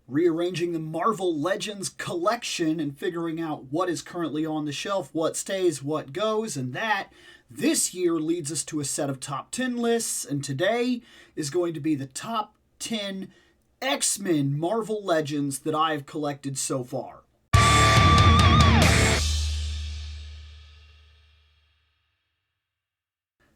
rearranging the Marvel Legends collection and figuring out what is currently on the shelf, what stays, what goes, and that this year leads us to a set of top 10 lists, and today is going to be the top 10 X-Men Marvel Legends that I have collected so far.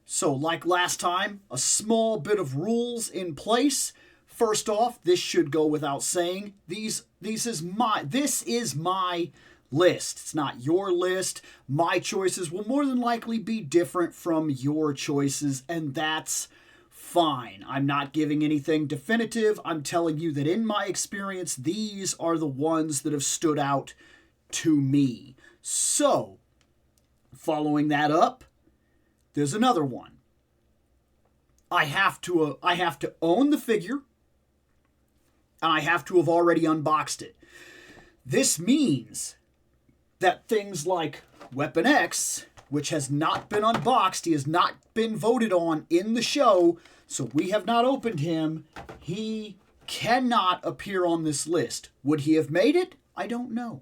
So, like last time, a small bit of rules in place. First off, this should go without saying. This is my list. It's not your list. My choices will more than likely be different from your choices, and that's fine. I'm not giving anything definitive. I'm telling you that in my experience, these are the ones that have stood out to me. So, following that up, there's another one. I have to own the figure, and I have to have already unboxed it. This means that things like Weapon X, which has not been unboxed, he has not been voted on in the show, so we have not opened him. He cannot appear on this list. Would he have made it? I don't know.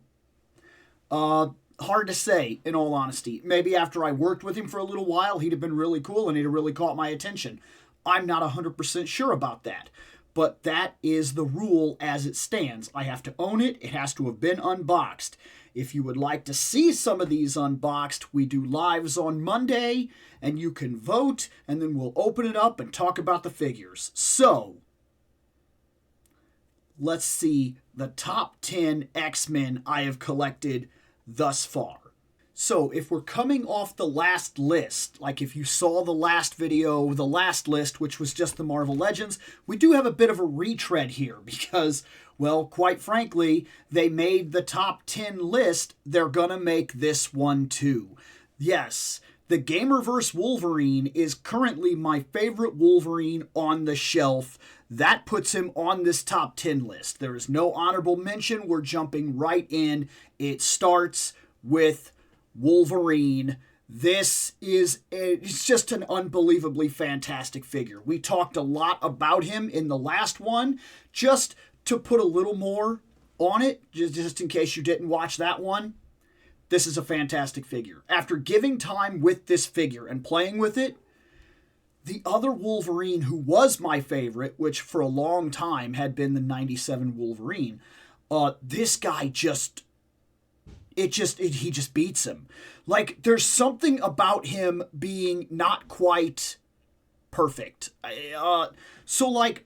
Hard to say, in all honesty. Maybe after I worked with him for a little while, he'd have been really cool and he'd have really caught my attention. I'm not 100% sure about that. But that is the rule as it stands. I have to own it. It has to have been unboxed. If you would like to see some of these unboxed, we do lives on Monday, and you can vote, and then we'll open it up and talk about the figures. So, let's see the top 10 X-Men I have collected thus far. So if we're coming off the last list, like if you saw the last video, the last list, which was just the Marvel Legends, we do have a bit of a retread here because, well, quite frankly, they made the top 10 list. They're gonna make this one too. Yes, the Gamerverse Wolverine is currently my favorite Wolverine on the shelf. That puts him on this top 10 list. There is no honorable mention. We're jumping right in. It starts with Wolverine. It's just an unbelievably fantastic figure. We talked a lot about him in the last one. Just to put a little more on it, just in case you didn't watch that one, this is a fantastic figure. After giving time with this figure and playing with it, the other Wolverine who was my favorite, which for a long time had been the 97 Wolverine, this guy he just beats him. Like, there's something about him being not quite perfect. So, like,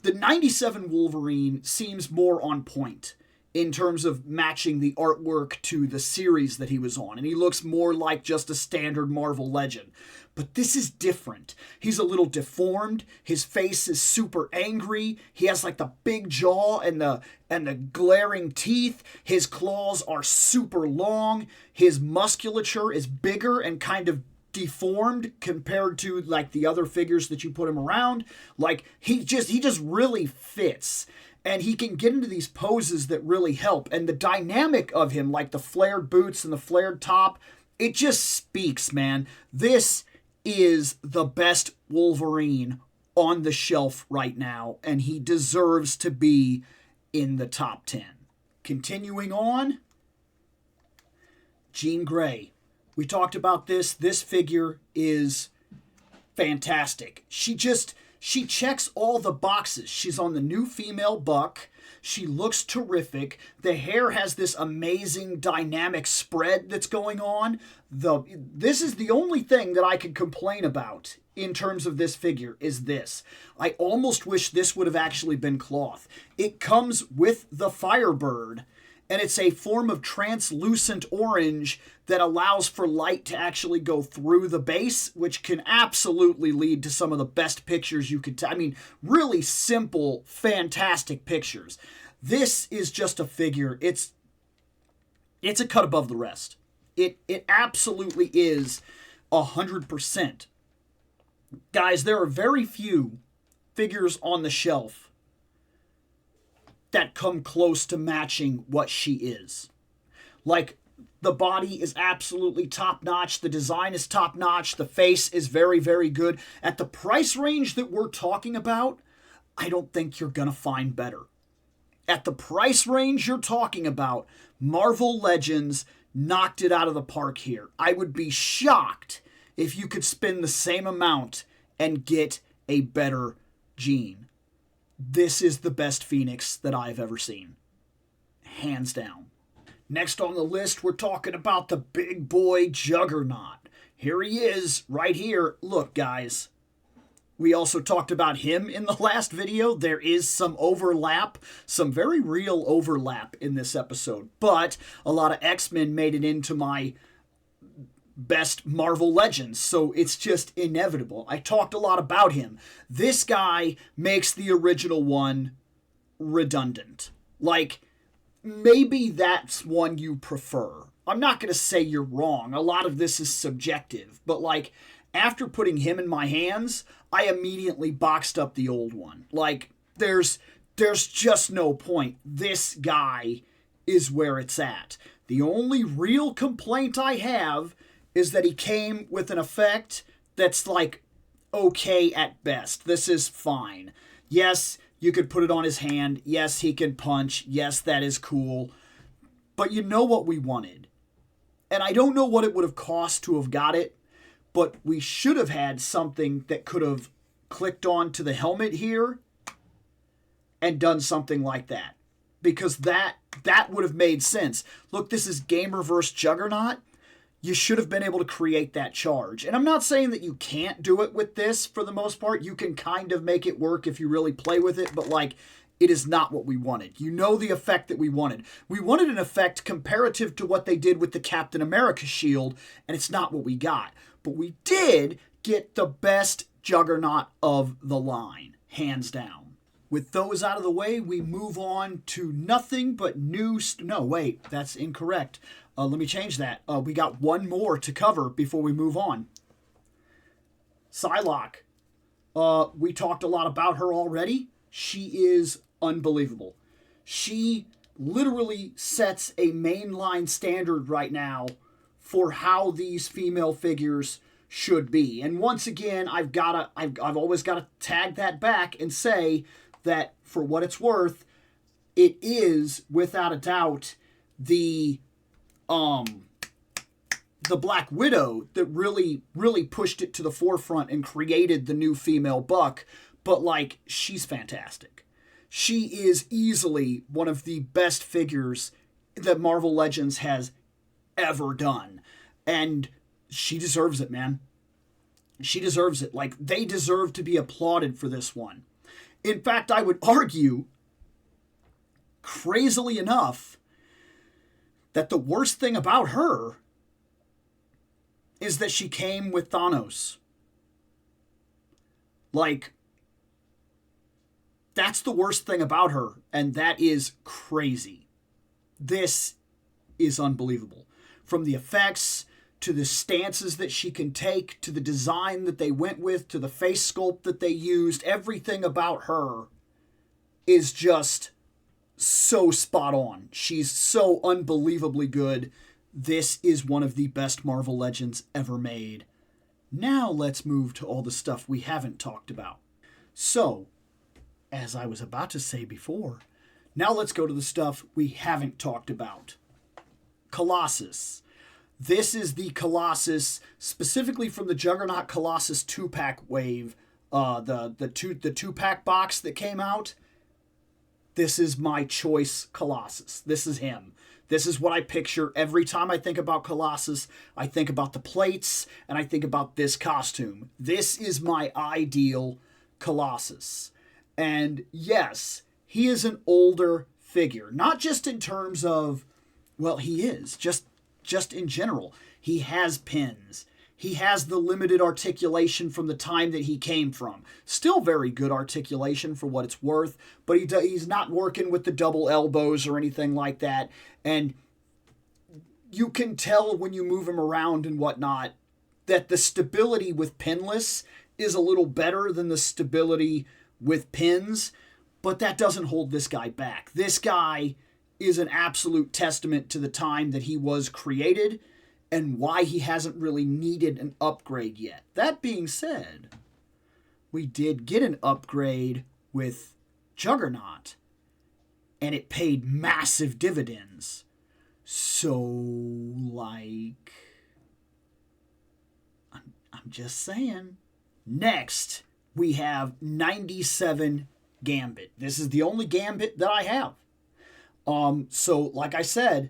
the 97 Wolverine seems more on point in terms of matching the artwork to the series that he was on. And he looks more like just a standard Marvel Legend. But this is different. He's a little deformed. His face is super angry. He has like the big jaw and the glaring teeth. His claws are super long. His musculature is bigger and kind of deformed compared to like the other figures that you put him around. Like he just really fits. And he can get into these poses that really help. And the dynamic of him, like the flared boots and the flared top, it just speaks, man. This is the best Wolverine on the shelf right now, and he deserves to be in the top 10. Continuing on, Jean Grey. We talked about this. This figure is fantastic. She checks all the boxes. She's on the new female Buck. She looks terrific. The hair has this amazing dynamic spread that's going on. This is the only thing that I can complain about in terms of this figure is this. I almost wish this would have actually been cloth. It comes with the Firebird, and it's a form of translucent orange that allows for light to actually go through the base, which can absolutely lead to some of the best pictures you could really simple, fantastic pictures. This is just a figure. It's a cut above the rest. It absolutely is 100%. Guys, there are very few figures on the shelf that come close to matching what she is. Like, the body is absolutely top-notch. The design is top-notch. The face is very, very good. At the price range that we're talking about, I don't think you're going to find better. At the price range you're talking about, Marvel Legends knocked it out of the park here. I would be shocked if you could spend the same amount and get a better Jean. This is the best Phoenix that I've ever seen. Hands down. Next on the list, we're talking about the big boy Juggernaut. Here he is, right here. Look, guys. We also talked about him in the last video. There is some overlap, some very real overlap in this episode. But a lot of X-Men made it into my best Marvel Legends, so it's just inevitable. I talked a lot about him. This guy makes the original one redundant. Like, maybe that's one you prefer. I'm not going to say you're wrong. A lot of this is subjective. But, like, after putting him in my hands, I immediately boxed up the old one. Like, there's just no point. This guy is where it's at. The only real complaint I have is that he came with an effect that's, like, okay at best. This is fine. Yes, you could put it on his hand. Yes, he can punch. Yes, that is cool. But you know what we wanted. And I don't know what it would have cost to have got it, but we should have had something that could have clicked onto the helmet here and done something like that. Because that would have made sense. Look, this is Gamer vs. Juggernaut. You should have been able to create that charge. And I'm not saying that you can't do it with this for the most part. You can kind of make it work if you really play with it, but like, it is not what we wanted. You know the effect that we wanted. We wanted an effect comparative to what they did with the Captain America shield, and it's not what we got. But we did get the best Juggernaut of the line, hands down. With those out of the way, we move on to nothing but new... No, wait, that's incorrect. Let me change that. We got one more to cover before we move on. Psylocke. We talked a lot about her already. She is unbelievable. She literally sets a mainline standard right now for how these female figures should be. And once again, I've always got to tag that back and say that for what it's worth, it is without a doubt the Black Widow that really pushed it to the forefront and created the new female Buck. But like, she's fantastic. She is easily one of the best figures that Marvel Legends has ever done. And she deserves it, man. She deserves it. Like, they deserve to be applauded for this one. In fact, I would argue, crazily enough, that the worst thing about her is that she came with Thanos. Like, that's the worst thing about her, and that is crazy. This is unbelievable. From the effects, to the stances that she can take, to the design that they went with, to the face sculpt that they used, everything about her is just so spot on. She's so unbelievably good. This is one of the best Marvel Legends ever made. Now let's move to all the stuff we haven't talked about. So, as I was about to say before, now let's go to the stuff we haven't talked about. Colossus. This is the Colossus, specifically from the Juggernaut Colossus 2-pack wave, the 2-pack box that came out. This is my choice Colossus. This is him. This is what I picture every time I think about Colossus. I think about the plates, and I think about this costume. This is my ideal Colossus. And yes, he is an older figure. Not just in terms of, well, he is. Just in general. He has pins. He has the limited articulation from the time that he came from. Still very good articulation for what it's worth, but he's not working with the double elbows or anything like that. And you can tell when you move him around and whatnot that the stability with pinless is a little better than the stability with pins, but that doesn't hold this guy back. This guy is an absolute testament to the time that he was created and why he hasn't really needed an upgrade yet. That being said, we did get an upgrade with Juggernaut. and it paid massive dividends. So, like, I'm just saying. Next, we have 97 Gambit. This is the only Gambit that I have. So, like I said,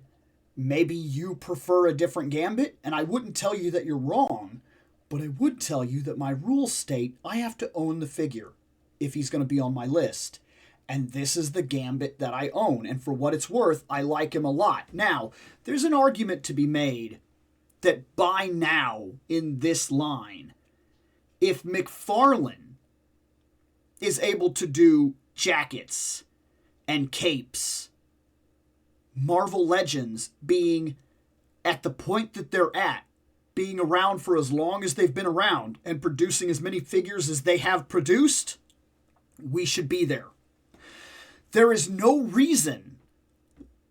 maybe you prefer a different Gambit, and I wouldn't tell you that you're wrong, but I would tell you that my rules state I have to own the figure if he's going to be on my list. And this is the Gambit that I own, and for what it's worth, I like him a lot. Now, there's an argument to be made that by now, in this line, if McFarlane is able to do jackets and capes, Marvel Legends being at the point that they're at, being around for as long as they've been around and producing as many figures as they have produced, we should be there. There is no reason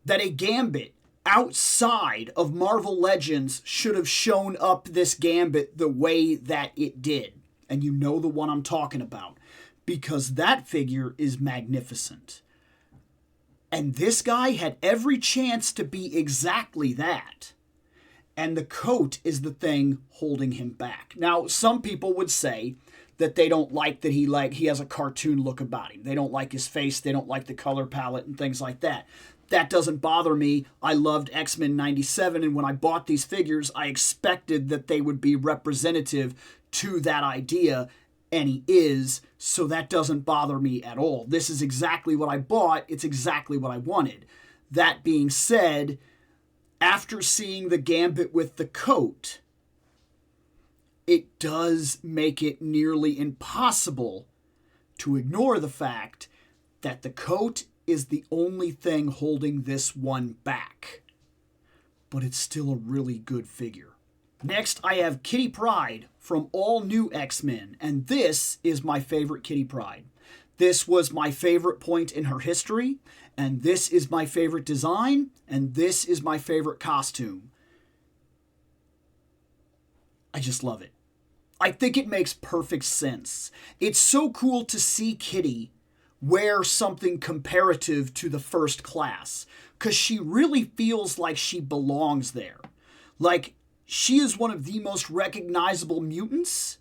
that a Gambit outside of Marvel Legends should have shown up this Gambit the way that it did. And you know the one I'm talking about, because that figure is magnificent. And this guy had every chance to be exactly that. And the coat is the thing holding him back. Now, some people would say that they don't like that he has a cartoon look about him. They don't like his face. They don't like the color palette and things like that. That doesn't bother me. I loved X-Men 97, and when I bought these figures, I expected that they would be representative to that idea, and he is, so that doesn't bother me at all. This is exactly what I bought. It's exactly what I wanted. That being said, after seeing the Gambit with the coat, it does make it nearly impossible to ignore the fact that the coat is the only thing holding this one back. But it's still a really good figure. Next, I have Kitty Pryde from All New X-Men, and this is my favorite Kitty Pryde. This was my favorite point in her history, and this is my favorite design, and this is my favorite costume. I just love it. I think it makes perfect sense. It's so cool to see Kitty wear something comparative to the First Class, because she really feels like she belongs there. Like, she is one of the most recognizable mutants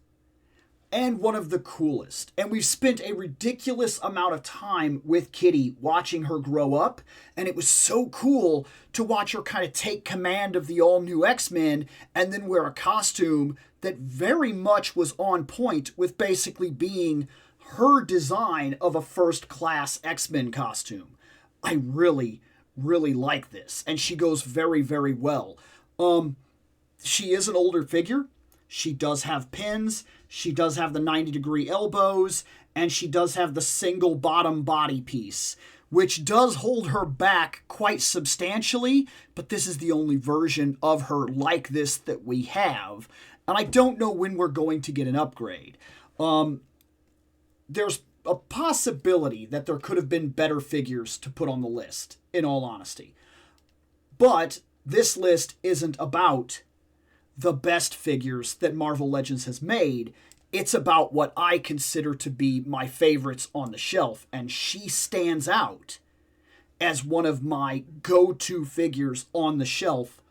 and one of the coolest. And we've spent a ridiculous amount of time with Kitty watching her grow up, and it was so cool to watch her kind of take command of the all-new X-Men and then wear a costume that very much was on point with basically being her design of a first-class X-Men costume. I really, really like this, and she goes very, very well. She is an older figure. She does have pins. She does have the 90-degree elbows, and she does have the single bottom body piece, which does hold her back quite substantially, but this is the only version of her like this that we have, and I don't know when we're going to get an upgrade. There's a possibility that there could have been better figures to put on the list, in all honesty. But this list isn't about the best figures that Marvel Legends has made. It's about what I consider to be my favorites on the shelf, and she stands out as one of my go-to figures on the shelf.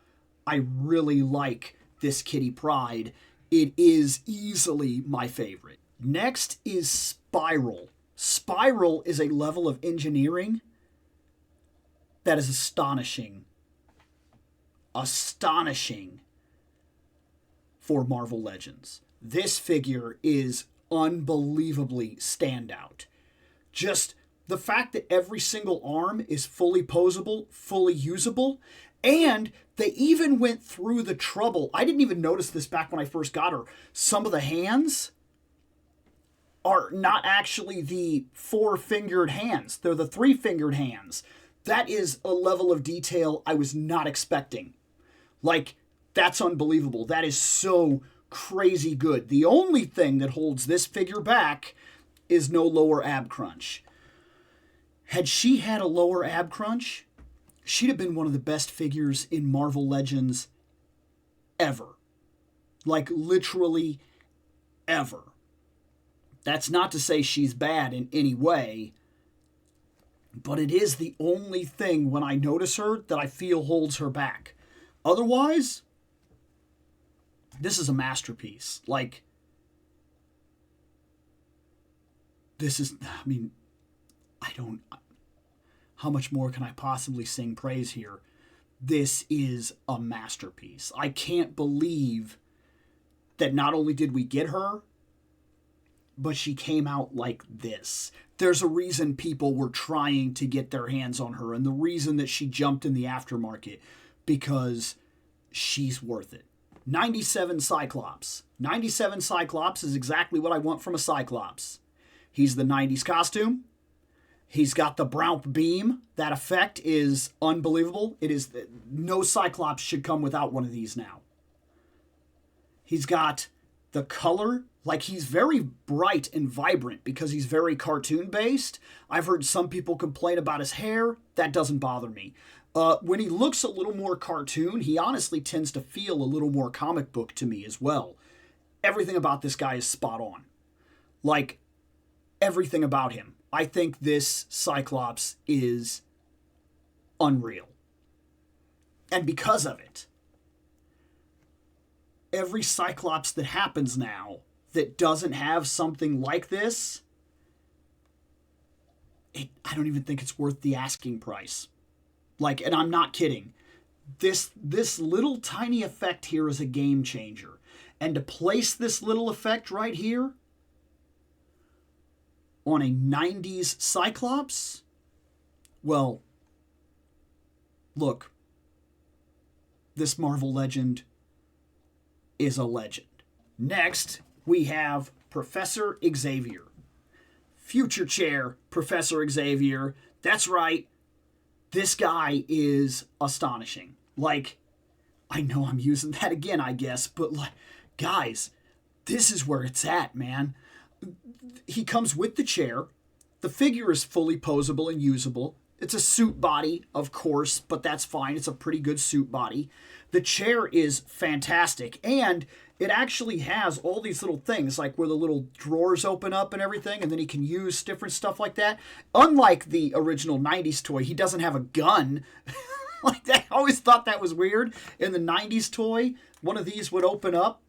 I really like this Kitty Pryde. It is easily my favorite. Next is Spiral. Spiral is a level of engineering that is astonishing. Astonishing for Marvel Legends. This figure is unbelievably standout. Just the fact that every single arm is fully posable, fully usable, and they even went through the trouble. I didn't even notice this back when I first got her. Some of the hands are not actually the four-fingered hands. They're the three-fingered hands. That is a level of detail I was not expecting. Like, that's unbelievable. That is so crazy good. The only thing that holds this figure back is no lower ab crunch. Had she had a lower ab crunch, she'd have been one of the best figures in Marvel Legends ever. Like, literally ever. That's not to say she's bad in any way. But it is the only thing when I notice her that I feel holds her back. Otherwise, this is a masterpiece. Like, this is, I mean, how much more can I possibly sing praise here? This is a masterpiece. I can't believe that not only did we get her, but she came out like this. There's a reason people were trying to get their hands on her, and the reason that she jumped in the aftermarket, because she's worth it. 97 Cyclops. 97 Cyclops is exactly what I want from a Cyclops. He's the 90s costume. He's got the brown beam. That effect is unbelievable. It is, no Cyclops should come without one of these now. He's got the color, like he's very bright and vibrant because he's very cartoon based. I've heard some people complain about his hair. That doesn't bother me. When he looks a little more cartoon, he honestly tends to feel a little more comic book to me as well. Everything about this guy is spot on. Like, everything about him. I think this Cyclops is unreal. And because of it, every Cyclops that happens now that doesn't have something like this, I don't even think it's worth the asking price. Like, and I'm not kidding. This little tiny effect here is a game changer. And to place this little effect right here on a 90s Cyclops, well, look, this Marvel legend is a legend. Next, we have Professor Xavier. Future Chair Professor Xavier. That's right. This guy is astonishing. Like, I know I'm using that again, I guess, but like, guys, this is where it's at, man. He comes with the chair. The figure is fully posable and usable. It's a suit body, of course, but that's fine. It's a pretty good suit body. The chair is fantastic, and it actually has all these little things, like where the little drawers open up and everything, and then he can use different stuff like that. Unlike the original 90s toy, he doesn't have a gun. Like, I always thought that was weird. In the 90s toy, one of these would open up,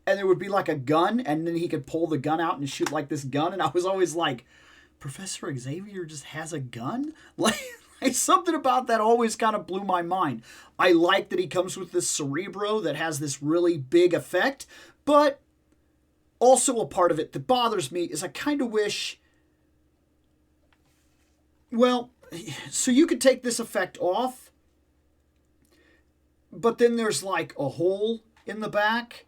and there would be like a gun, and then he could pull the gun out and shoot like this gun, and I was always like, Professor Xavier just has a gun? Like something about that always kind of blew my mind. I like that he comes with this Cerebro that has this really big effect, but also a part of it that bothers me is I kind of wish, well, so you could take this effect off, but then there's like a hole in the back.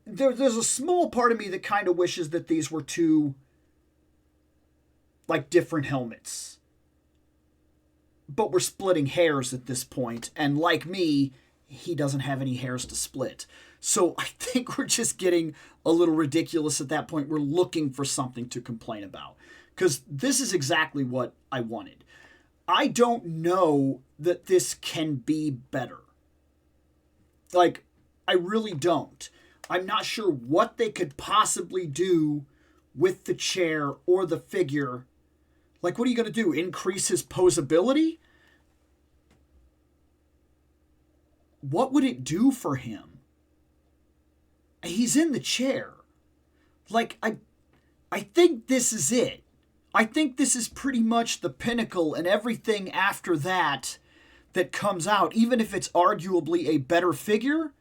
There's a small part of me that kind of wishes that these were two, like, different helmets. But we're splitting hairs at this point, and like me, he doesn't have any hairs to split. So I think we're just getting a little ridiculous at that point. We're looking for something to complain about, because this is exactly what I wanted. I don't know that this can be better. Like, I really don't. I'm not sure what they could possibly do with the chair or the figure. Like, what are you going to do? Increase his posability? What would it do for him? He's in the chair. Like, I think this is it. I think this is pretty much the pinnacle, and everything after that comes out, even if it's arguably a better figure,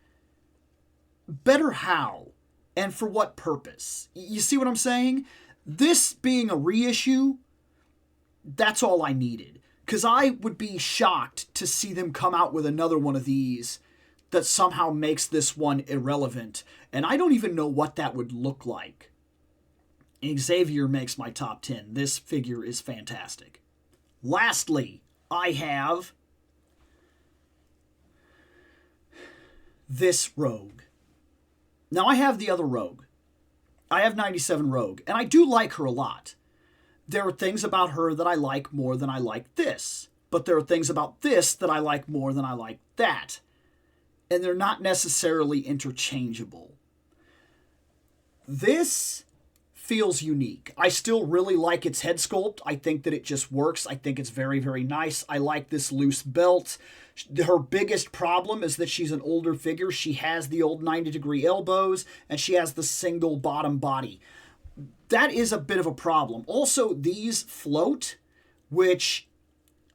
better how? And for what purpose? You see what I'm saying? This being a reissue, that's all I needed. Because I would be shocked to see them come out with another one of these that somehow makes this one irrelevant. And I don't even know what that would look like. Xavier makes my top 10. This figure is fantastic. Lastly, I have this Rogue. Now, I have the other Rogue. I have 97 Rogue, and I do like her a lot. There are things about her that I like more than I like this. But there are things about this that I like more than I like that. And they're not necessarily interchangeable. This feels unique. I still really like its head sculpt. I think that it just works. I think it's very, very nice. I like this loose belt. Her biggest problem is that she's an older figure. She has the old 90-degree elbows, and she has the single bottom body. That is a bit of a problem. Also, these float, which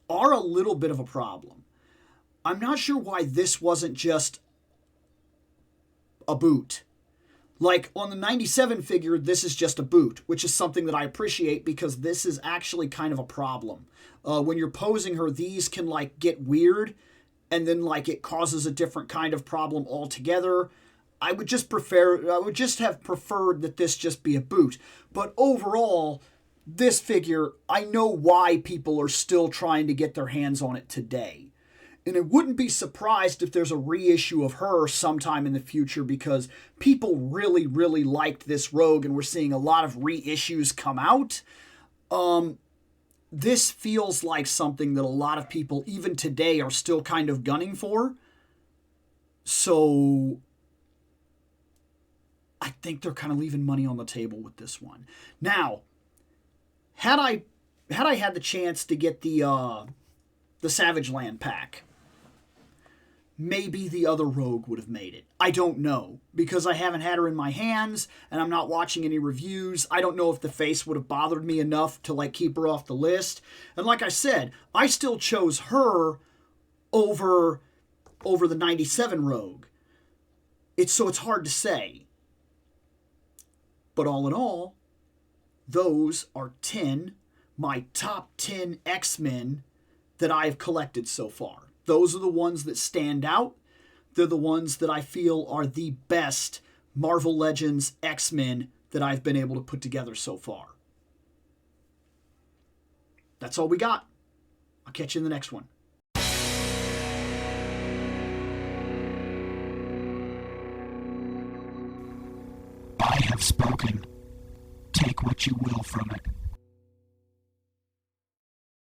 are a little bit of a problem. I'm not sure why this wasn't just a boot. Like on the 97 figure, this is just a boot, which is something that I appreciate because this is actually kind of a problem. When you're posing her, these can like get weird and then like it causes a different kind of problem altogether. I would just have preferred that this just be a boot. But overall, this figure, I know why people are still trying to get their hands on it today. And I wouldn't be surprised if there's a reissue of her sometime in the future because people really, really liked this Rogue and we're seeing a lot of reissues come out. This feels like something that a lot of people, even today, are still kind of gunning for. So I think they're kind of leaving money on the table with this one. Now, had I had the chance to get the Savage Land pack, maybe the other Rogue would have made it. I don't know, because I haven't had her in my hands, and I'm not watching any reviews. I don't know if the face would have bothered me enough to, like, keep her off the list. And like I said, I still chose her over the 97 Rogue. It's hard to say. But all in all, those are my top 10 X-Men that I've collected so far. Those are the ones that stand out. They're the ones that I feel are the best Marvel Legends X-Men that I've been able to put together so far. That's all we got. I'll catch you in the next one. I have spoken. Take what you will from it.